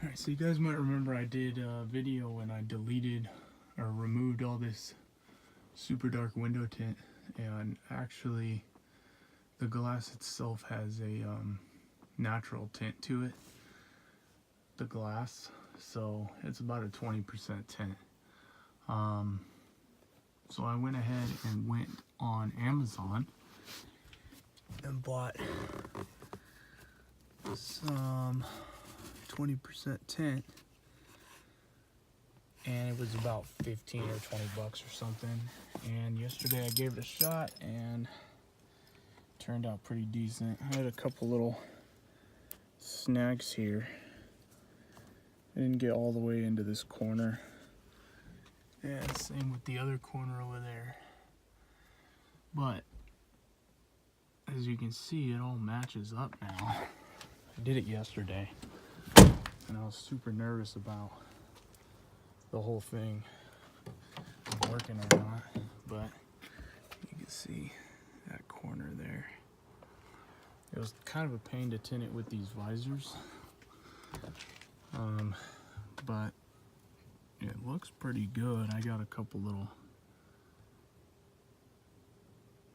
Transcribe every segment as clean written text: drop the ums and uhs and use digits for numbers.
Alright, so you guys might remember I did a video when I deleted or removed all this super dark window tint, and actually the glass itself has a natural tint to it, the glass, so it's about a 20% tint. So I went ahead and went on Amazon and bought some 20% tint, and it was about 15 or 20 bucks or something. And yesterday I gave it a shot and it turned out pretty decent. I had a couple little snags here. I didn't get all the way into this corner, and same with the other corner over there, but as you can see, it all matches up now. I did it yesterday and I was super nervous about the whole thing working or not, but you can see that corner there. It was kind of a pain to tint it with these visors, but it looks pretty good. I got a couple little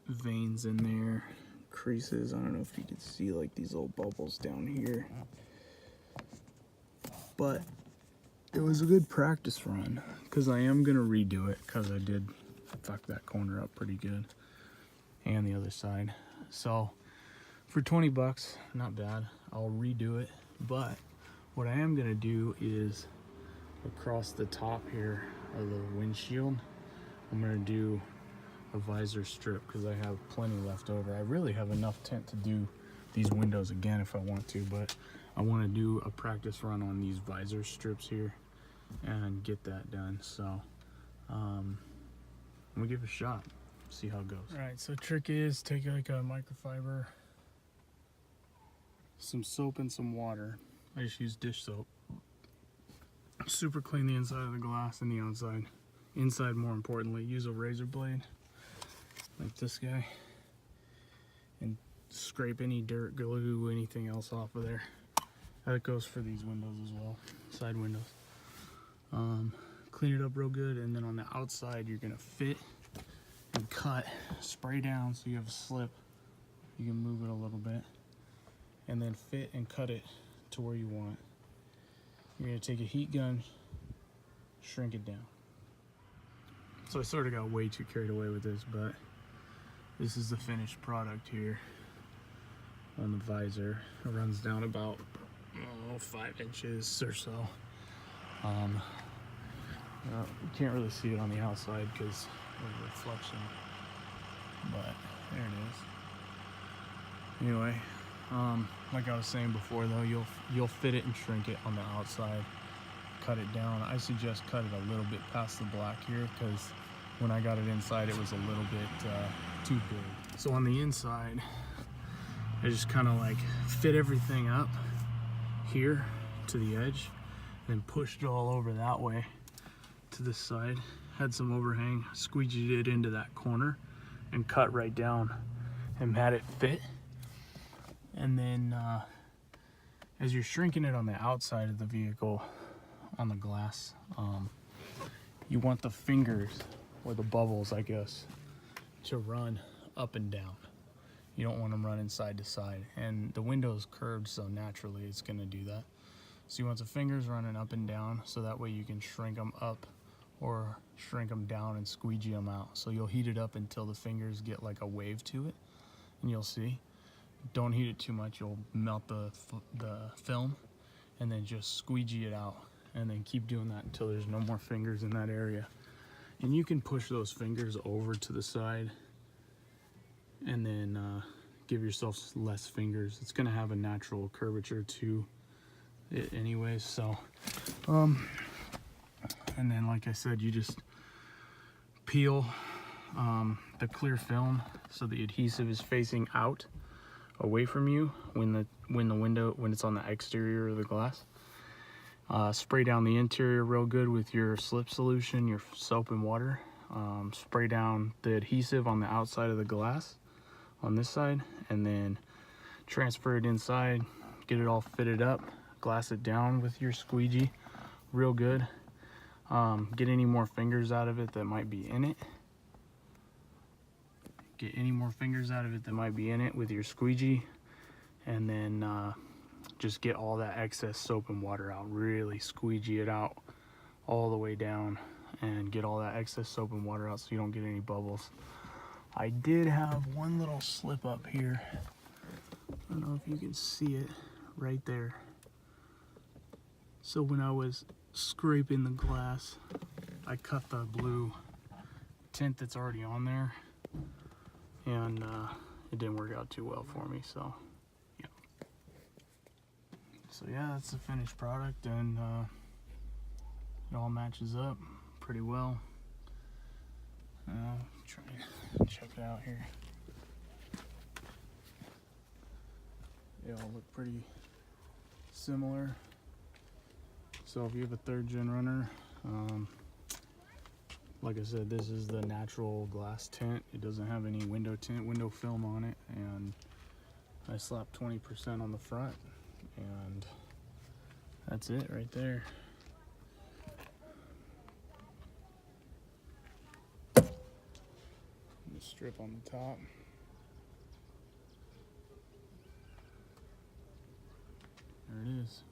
veins in there, creases. I don't know if you can see like these little bubbles down here, but it was a good practice run because I am gonna redo it because I did fuck that corner up pretty good and the other side. So for 20 bucks, not bad. I'll redo it, but what I am gonna do is across the top here of the windshield, I'm gonna do a visor strip because I have plenty left over. I really have enough tint to do these windows again if I want to, but I want to do a practice run on these visor strips here and get that done. So I'm gonna give it a shot, see how it goes. All right, so trick is take like a microfiber, some soap and some water. I just use dish soap. Super clean the inside of the glass and the outside. Inside, more importantly, use a razor blade like this guy and scrape any dirt, glue, anything else off of there. That goes for these windows as well, side windows. Clean it up real good, and then on the outside you're gonna fit and cut, spray down so you have a slip. You can move it a little bit, and then fit and cut it to where you want. You're gonna take a heat gun, shrink it down. So I sort of got way too carried away with this, but this is the finished product here on the visor. It runs down about 5 inches or so. You can't really see it on the outside because of the reflection, but there it is. Anyway, like I was saying before though, you'll fit it and shrink it on the outside, cut it down. I suggest cut it a little bit past the black here because when I got it inside it was a little bit too big. So on the inside I just kind of like fit everything up here to the edge and pushed it all over that way to this side. Had some overhang, squeegeed it into that corner and cut right down and had it fit. And then as you're shrinking it on the outside of the vehicle, on the glass, you want the fingers, or the bubbles I guess, to run up and down. You don't want them running side to side, and the window is curved, so naturally it's going to do that. So you want the fingers running up and down, so that way you can shrink them up or shrink them down and squeegee them out. So you'll heat it up until the fingers get like a wave to it, and you'll see. Don't heat it too much, you'll melt the film, and then just squeegee it out, and then keep doing that until there's no more fingers in that area. And you can push those fingers over to the side and then give yourself less fingers. It's gonna have a natural curvature to it anyways. So and then like I said, you just peel the clear film so the adhesive is facing out away from you when it's on the exterior of the glass. Spray down the interior real good with your slip solution, your soap and water. Spray down the adhesive on the outside of the glass on this side, and then transfer it inside, get it all fitted up, glass it down with your squeegee real good. Get any more fingers out of it that might be in it. Get any more fingers out of it that might be in it with your squeegee, and then just get all that excess soap and water out. Really squeegee it out all the way down and get all that excess soap and water out so you don't get any bubbles. I did have one little slip up here. I don't know if you can see it right there. So when I was scraping the glass, I cut the blue tint that's already on there, and it didn't work out too well for me, so yeah. So yeah, that's the finished product, and it all matches up pretty well. Try and check it out here. They all look pretty similar. So if you have a 3rd gen runner, like I said, this is the natural glass tint. It doesn't have any window tint, window film on it, and I slapped 20% on the front, and that's it right there. The strip on the top. There it is.